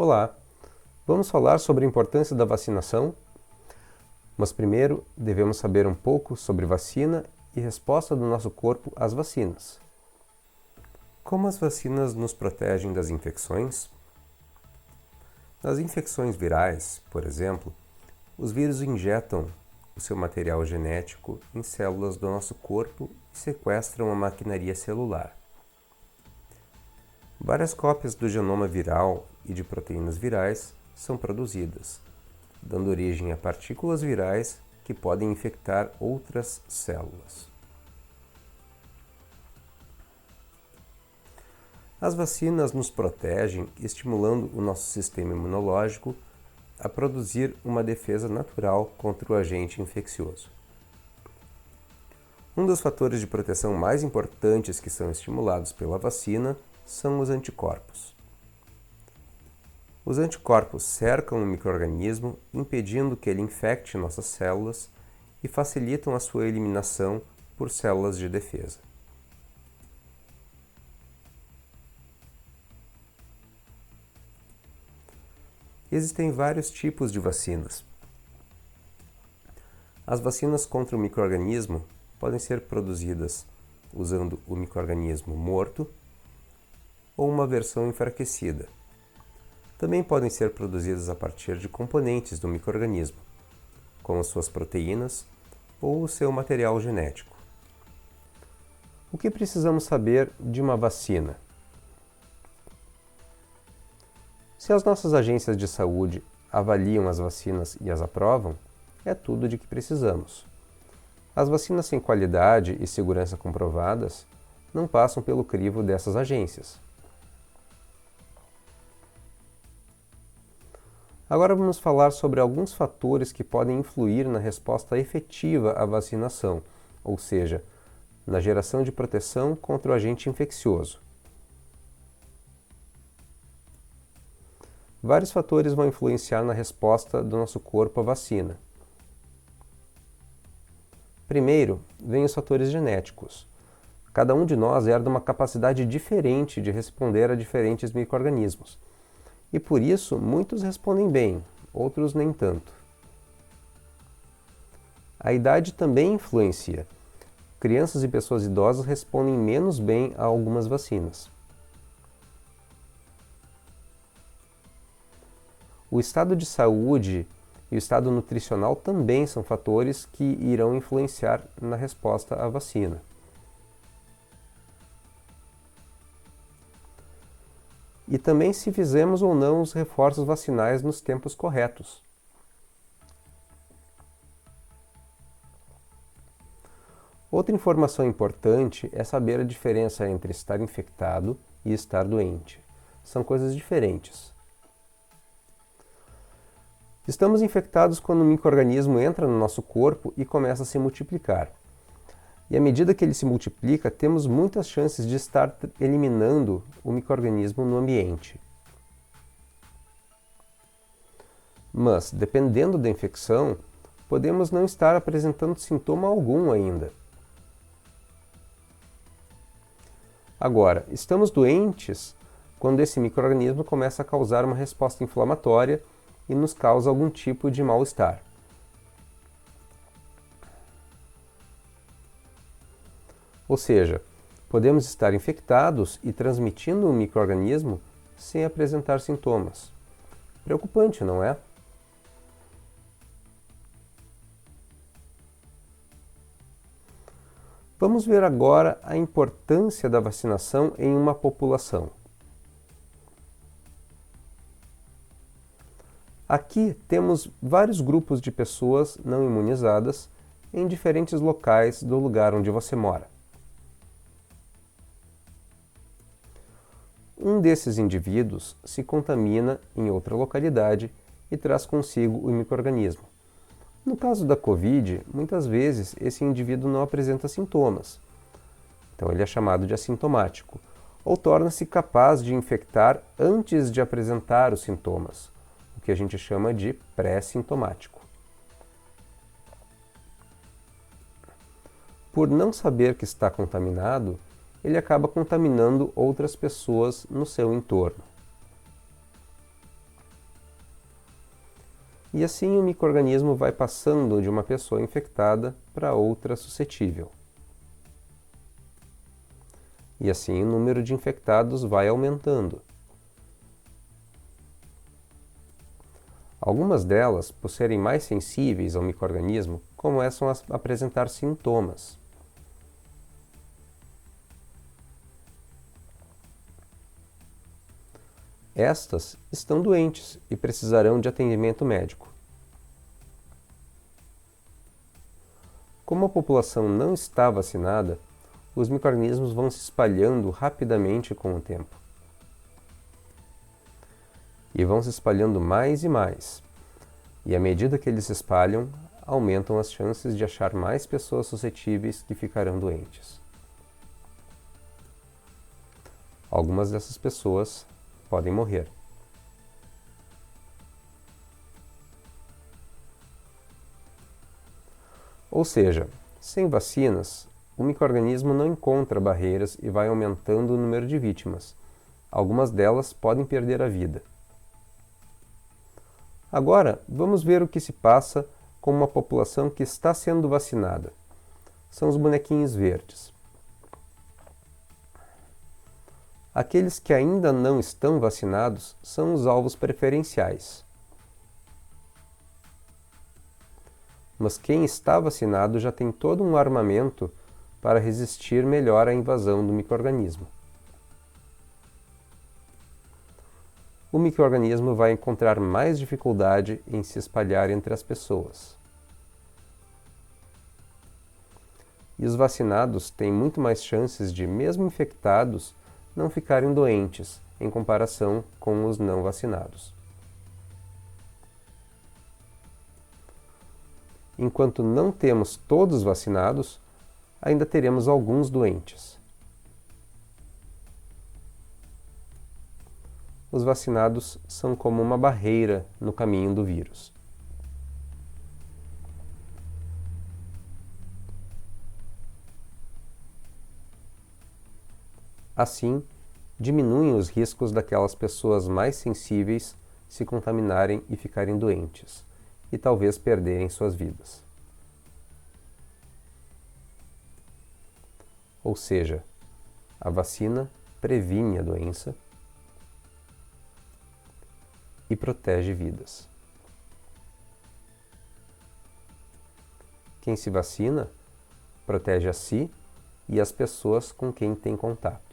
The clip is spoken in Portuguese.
Olá, vamos falar sobre a importância da vacinação, mas primeiro devemos saber um pouco sobre vacina e resposta do nosso corpo às vacinas. Como as vacinas nos protegem das infecções? Nas infecções virais, por exemplo, os vírus injetam o seu material genético em células do nosso corpo e sequestram a maquinaria celular. Várias cópias do genoma viral e de proteínas virais são produzidas, dando origem a partículas virais que podem infectar outras células. As vacinas nos protegem, estimulando o nosso sistema imunológico a produzir uma defesa natural contra o agente infeccioso. Um dos fatores de proteção mais importantes que são estimulados pela vacina são os anticorpos. Os anticorpos cercam o micro-organismo, impedindo que ele infecte nossas células e facilitam a sua eliminação por células de defesa. Existem vários tipos de vacinas. As vacinas contra o micro-organismo podem ser produzidas usando o micro-organismo morto ou uma versão enfraquecida. Também podem ser produzidas a partir de componentes do micro-organismo, como suas proteínas ou o seu material genético. O que precisamos saber de uma vacina? Se as nossas agências de saúde avaliam as vacinas e as aprovam, é tudo de que precisamos. As vacinas sem qualidade e segurança comprovadas não passam pelo crivo dessas agências. Agora vamos falar sobre alguns fatores que podem influir na resposta efetiva à vacinação, ou seja, na geração de proteção contra o agente infeccioso. Vários fatores vão influenciar na resposta do nosso corpo à vacina. Primeiro, vem os fatores genéticos. Cada um de nós herda uma capacidade diferente de responder a diferentes micro-organismos. E por isso, muitos respondem bem, outros nem tanto. A idade também influencia. Crianças e pessoas idosas respondem menos bem a algumas vacinas. O estado de saúde e o estado nutricional também são fatores que irão influenciar na resposta à vacina. E também se fizemos ou não os reforços vacinais nos tempos corretos. Outra informação importante é saber a diferença entre estar infectado e estar doente. São coisas diferentes. Estamos infectados quando o micro-organismo entra no nosso corpo e começa a se multiplicar. E à medida que ele se multiplica, temos muitas chances de estar eliminando o micro-organismo no ambiente. Mas, dependendo da infecção, podemos não estar apresentando sintoma algum ainda. Agora, estamos doentes quando esse micro-organismo começa a causar uma resposta inflamatória e nos causa algum tipo de mal-estar. Ou seja, podemos estar infectados e transmitindo o micro-organismo sem apresentar sintomas. Preocupante, não é? Vamos ver agora a importância da vacinação em uma população. Aqui temos vários grupos de pessoas não imunizadas em diferentes locais do lugar onde você mora. Um desses indivíduos se contamina em outra localidade e traz consigo o micro-organismo. No caso da Covid, muitas vezes esse indivíduo não apresenta sintomas, então ele é chamado de assintomático, ou torna-se capaz de infectar antes de apresentar os sintomas, o que a gente chama de pré-sintomático. Por não saber que está contaminado, ele acaba contaminando outras pessoas no seu entorno. E assim o micro-organismo vai passando de uma pessoa infectada para outra suscetível. E assim o número de infectados vai aumentando. Algumas delas, por serem mais sensíveis ao micro-organismo, começam a apresentar sintomas. Estas estão doentes e precisarão de atendimento médico. Como a população não está vacinada, os micro-organismos vão se espalhando rapidamente com o tempo. E vão se espalhando mais e mais. E à medida que eles se espalham, aumentam as chances de achar mais pessoas suscetíveis que ficarão doentes. Algumas dessas pessoas podem morrer. Ou seja, sem vacinas, o micro-organismo não encontra barreiras e vai aumentando o número de vítimas. Algumas delas podem perder a vida. Agora, vamos ver o que se passa com uma população que está sendo vacinada. São os bonequinhos verdes. Aqueles que ainda não estão vacinados são os alvos preferenciais. Mas quem está vacinado já tem todo um armamento para resistir melhor à invasão do micro-organismo. O micro-organismo vai encontrar mais dificuldade em se espalhar entre as pessoas. E os vacinados têm muito mais chances de, mesmo infectados, não ficarem doentes, em comparação com os não vacinados. Enquanto não temos todos vacinados, ainda teremos alguns doentes. Os vacinados são como uma barreira no caminho do vírus. Assim, diminuem os riscos daquelas pessoas mais sensíveis se contaminarem e ficarem doentes, e talvez perderem suas vidas. Ou seja, a vacina previne a doença e protege vidas. Quem se vacina protege a si e as pessoas com quem tem contato.